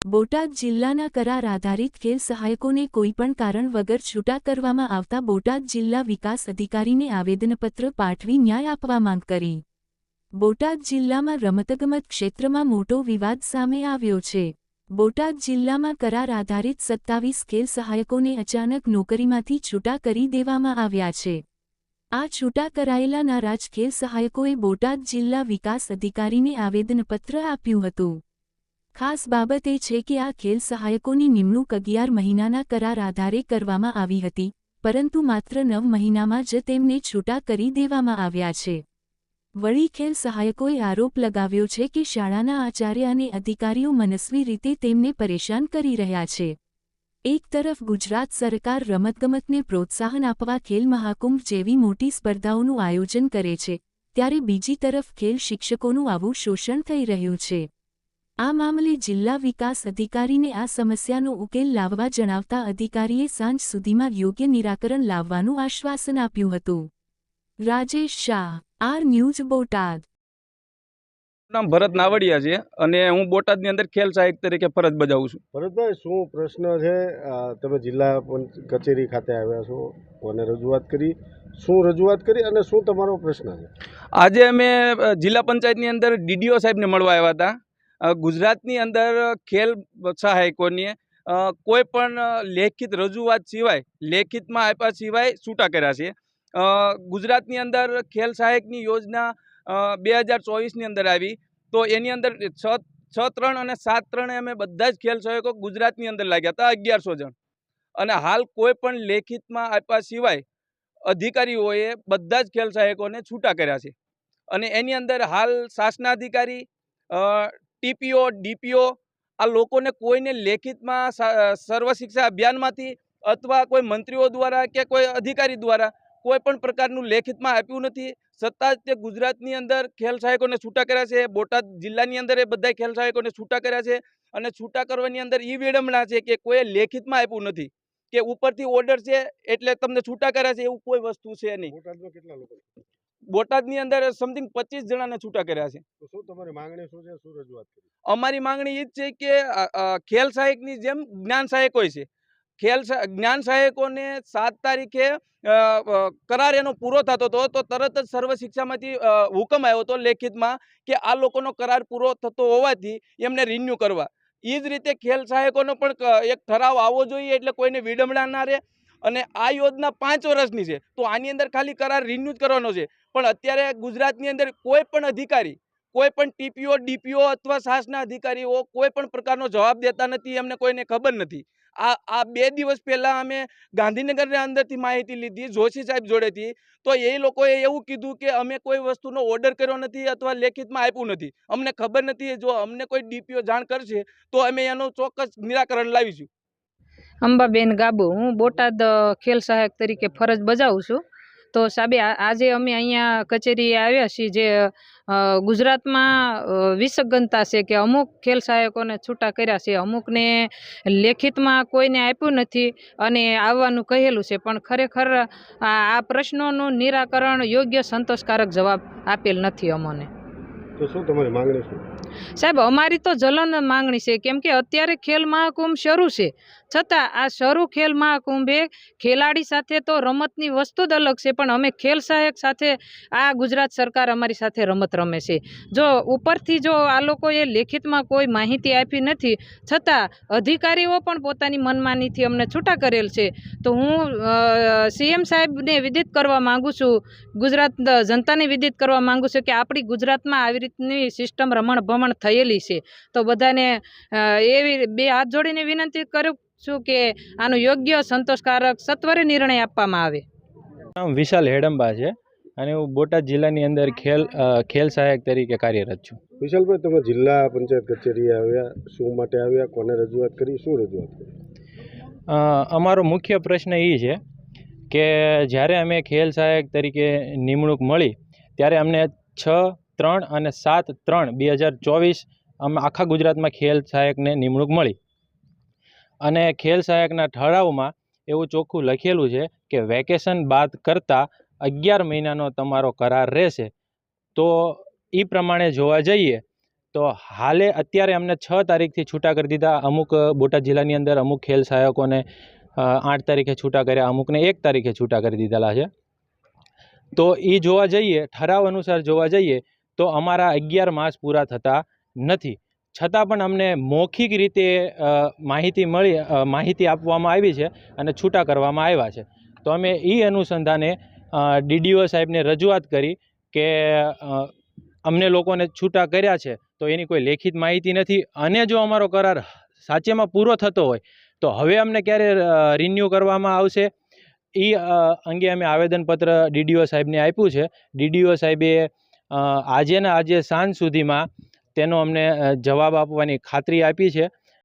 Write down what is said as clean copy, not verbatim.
બોટાદ જિલ્લાના કરાર આધારિત ખેલ સહાયકોને કોઈપણ કારણ વગર છૂટા કરવામાં આવતા બોટાદ જિલ્લા વિકાસ અધિકારીને આવેદનપત્ર પાઠવી ન્યાય આપવા માંગ કરી. બોટાદ જિલ્લામાં રમતગમત ક્ષેત્રમાં મોટો વિવાદ સામે આવ્યો છે. બોટાદ જિલ્લામાં કરાર આધારિત 27 ખેલ સહાયકોને અચાનક નોકરીમાંથી છૂટા કરી દેવામાં આવ્યા છે. આ છૂટા કરાયેલા નારાજ ખેલ સહાયકોએ બોટાદ જિલ્લા વિકાસ અધિકારીને આવેદનપત્ર આપ્યું હતું. ખાસ બાબત એ છે કે આ ખેલ સહાયકોની નિમણૂક 11 મહિનાના કરાર આધારે કરવામાં આવી હતી, પરંતુ માત્ર 9 મહિનામાં જ તેમને છૂટા કરી દેવામાં આવ્યા છે. વળી ખેલ સહાયકોએ આરોપ લગાવ્યો છે કે શાળાના આચાર્ય અને અધિકારીઓ મનસ્વી રીતે તેમને પરેશાન કરી રહ્યા છે. એક તરફ ગુજરાત સરકાર રમતગમતને પ્રોત્સાહન આપવા ખેલ મહાકુંભ જેવી મોટી સ્પર્ધાઓનું આયોજન કરે છે, ત્યારે બીજી તરફ ખેલ શિક્ષકોનું આવું શોષણ થઈ રહ્યું છે. આ મામલે જિલ્લા વિકાસ અધિકારીને આ સમસ્યાનો ઉકેલ લાવવા જણાવતા અધિકારીએ સાંજ સુધીમાં યોગ્ય નિરાકરણ લાવવાનું આશ્વાસન આપ્યું હતું. Rajesh Shah, R news, Botad. નામ ભરત નાવડિયા છે અને હું બોટાદની અંદર ખેલ સહાયક તરીકે ફરજ બજાવું છું. ભરતભાઈ, શું પ્રશ્ન છે? તમે જિલ્લા કચેરી ખાતે આવ્યા છો, કોને રજૂઆત કરી, શું રજૂઆત કરી અને શું તમારો પ્રશ્ન છે? આજે અમે જિલ્લા પંચાયતની અંદર ડીડીઓ સાહેબને મળવા આવ્યા હતા. ગુજરાતની અંદર ખેલ સહાયકોને કોઈ પણ લેખિત રજૂઆત સિવાય, લેખિતમાં આપ્યા સિવાય છૂટા કર્યા છે. ગુજરાતની અંદર ખેલ સહાયકની યોજના 2024ની અંદર આવી, તો એની અંદર 6-3 અને 7-3 અમે બધા જ ખેલ સહાયકો ગુજરાતની અંદર લાગ્યા હતા, 1100 જણ. અને હાલ કોઈ પણ લેખિતમાં આપ્યા સિવાય અધિકારીઓએ બધા જ ખેલ સહાયકોને છૂટા કર્યા છે. અને એની અંદર હાલ શાસનાધિકારી, ટીપીઓ, ડીપીઓ આ લોકોને કોઈને લેખિતમાં સર્વ શિક્ષા અભિયાનમાંથી અથવા કોઈ મંત્રીઓ દ્વારા કે કોઈ અધિકારી દ્વારા કોઈ પણ પ્રકારનું લેખિતમાં આપ્યું નથી. છતાં તે ગુજરાતની અંદર ખેલ સહાયકોને છૂટા કર્યા છે. બોટાદ જિલ્લાની અંદર એ બધા ખેલ સહાયકોને છૂટા કર્યા છે. અને છૂટા કરવાની અંદર એ વિડંબના છે કે કોઈ લેખિતમાં આપ્યું નથી કે ઉપરથી ઓર્ડર છે એટલે તમને છૂટા કર્યા છે, એવું કોઈ વસ્તુ છે નહીં. બોટાદમાં કેટલા લોકો? બોટાદની અંદર સમથિંગ 25 જણાને છૂટા કર્યા છે. તો શું તમારી માંગણી શું છે, શું રજૂઆત કરી? અમારી માંગણી એ જ છે કે ખેલ સહાયકની જેમ જ્ઞાન સહાયક હોય છે, જ્ઞાન સહાયકોને 7 તારીખે કરાર એનો પૂરો થતો હતો, તો તરત જ સર્વ શિક્ષામાંથી હુકમ આવ્યો હતો લેખિતમાં કે આ લોકોનો કરાર પૂરો થતો હોવાથી એમને રિન્યુ કરવા. એ જ રીતે ખેલ સહાયકોનો પણ એક ઠરાવ આવવો જોઈએ એટલે કોઈને વિડંબના ના રહે. અને આ યોજના 5 વર્ષની છે, તો આની અંદર ખાલી કરાર રિન્યુ જ કરવાનો છે. પણ અત્યારે ગુજરાતની અંદર કોઈ પણ અધિકારી, કોઈ પણ ટીપીઓ, ડીપીઓ અથવા શાસના અધિકારીઓ કોઈ પણ પ્રકારનો જવાબ દેતા નથી, એમને કોઈને ખબર નથી. આ 2 દિવસ પહેલાં અમે ગાંધીનગરની અંદરથી માહિતી લીધી જોશી સાહેબ જોડેથી, તો એ લોકોએ એવું કીધું કે અમે કોઈ વસ્તુનો ઓર્ડર કર્યો નથી અથવા લેખિતમાં આપ્યું નથી, અમને ખબર નથી. જો અમને કોઈ ડીપીઓ જાણ કરશે તો અમે એનું ચોક્કસ નિરાકરણ લાવીશું. અંબાબેન ગાબુ, હું બોટાદ ખેલ સહાયક તરીકે ફરજ બજાવું છું. તો સાહેબ, આજે અમે અહીંયા કચેરીએ આવ્યા છીએ. જે ગુજરાતમાં વિસંગતતા છે કે અમુક ખેલ સહાયકોને છૂટા કર્યા છે, અમુકને લેખિતમાં કોઈને આપ્યું નથી અને આવવાનું કહેલું છે, પણ ખરેખર આ પ્રશ્નોનું નિરાકરણ યોગ્ય સંતોષકારક જવાબ આપેલ નથી અમને. તો શું તમારી માંગણી શું? સાહેબ, અમારી તો જલન માંગણી છે, કેમ કે અત્યારે ખેલ મહાકુંભ શરૂ છે, છતાં આ શરૂ ખેલ મહાકુંભે ખેલાડી સાથે તો રમતની વસ્તુ જ અલગ છે, પણ અમે ખેલ સહાયક સાથે આ ગુજરાત સરકાર અમારી સાથે રમત રમે છે. જો ઉપરથી જો આ લોકોએ લેખિતમાં કોઈ માહિતી આપી નથી, છતાં અધિકારીઓ પણ પોતાની મનમાનીથી અમને છૂટા કરેલ છે, તો હું સીએમ સાહેબને વિદિત કરવા માગું છું, ગુજરાત જનતાને વિદિત કરવા માગું છું કે આપણી ગુજરાતમાં આવી રીતની સિસ્ટમ રમણ ભમણ થયેલી છે. તો બધાને એવી 2 હાથ જોડીને વિનંતી કરું છું કે આનું યોગ્ય સંતોષકારક સત્વરે નિર્ણય આપવામાં આવે. નામ વિશાલ હેડંબા છે અને હું બોટાદ જિલ્લાની અંદર ખેલ સહાયક તરીકે કાર્યરત છું. વિશાલભાઈ, તમે જિલ્લા પંચાયત કચેરીએ આવ્યા, શું માટે આવ્યા, કોને રજૂઆત કરી, શું રજૂઆત કરી? અમારો મુખ્ય પ્રશ્ન એ છે કે જ્યારે અમે ખેલ સહાયક તરીકે નિમણૂક મળી ત્યારે અમને 6-3 અને 7-3 2024 અમે આખા ગુજરાતમાં ખેલ સહાયકને નિમણૂક મળી. અને ખેલ સહાયકના ઠરાવમાં એવું ચોખ્ખું લખેલું છે કે વેકેશન બાદ કરતાં 11 મહિનાનો તમારો કરાર રહેશે. તો એ પ્રમાણે જોવા જઈએ તો હાલે અત્યારે અમને 6 તારીખથી છૂટા કરી દીધા. અમુક બોટાદ જિલ્લાની અંદર અમુક ખેલ સહાયકોને 8 તારીખે છૂટા કર્યા, અમુકને 1 તારીખે છૂટા કરી દીધેલા છે. તો એ જોવા જઈએ, ઠરાવ અનુસાર જોવા જઈએ તો અમારા 11 માસ પૂરા થતા નથી. છતાં પણ અમને મૌખિક રીતે માહિતી આપવામાં આવી છે અને છૂટા કરવામાં આવ્યા છે. તો અમે એ અનુસંધાને DDO સાહેબને રજૂઆત કરી કે અમને લોકોને છૂટા કર્યા છે તો એની કોઈ લેખિત માહિતી નથી, અને જો અમારો કરાર સાચેમાં પૂરો થતો હોય તો હવે અમને ક્યારે રિન્યૂ કરવામાં આવશે એ અંગે અમે આવેદનપત્ર DDO સાહેબને આપ્યું છે. DDO સાહેબે આજે સાંજ સુધીમાં તેનો અમને જવાબ આપવાની ખાતરી આપી છે.